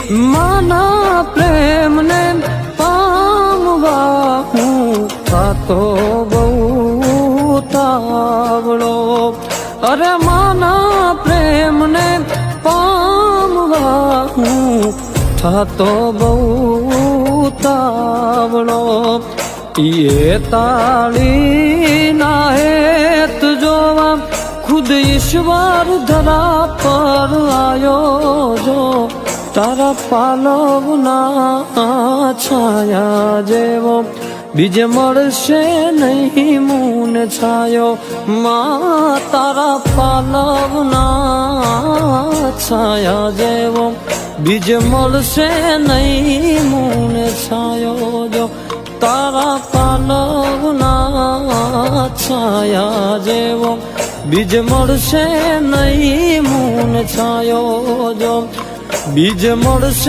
માના પ્રેમને પામવા હું થાતો બહુ તાવળો. અરે માના પ્રેમને પામવા હું થાતો બહુ તાવળો. એ તાળી ના હેત જોવા ખુદ ઈશ્વર ધરા પર આયો જો. તારા પાલવના છાયા જેવો બીજે મળશે નહીં મૂન છાયો. માં તારા પાલવના છાયા જેવો બીજે મળશે નહીં મૂન છાયો જો. તારા પાલવના છાયા જેવો બીજ મળશે નહીં મૂન છાયો જો. બીજ મળશે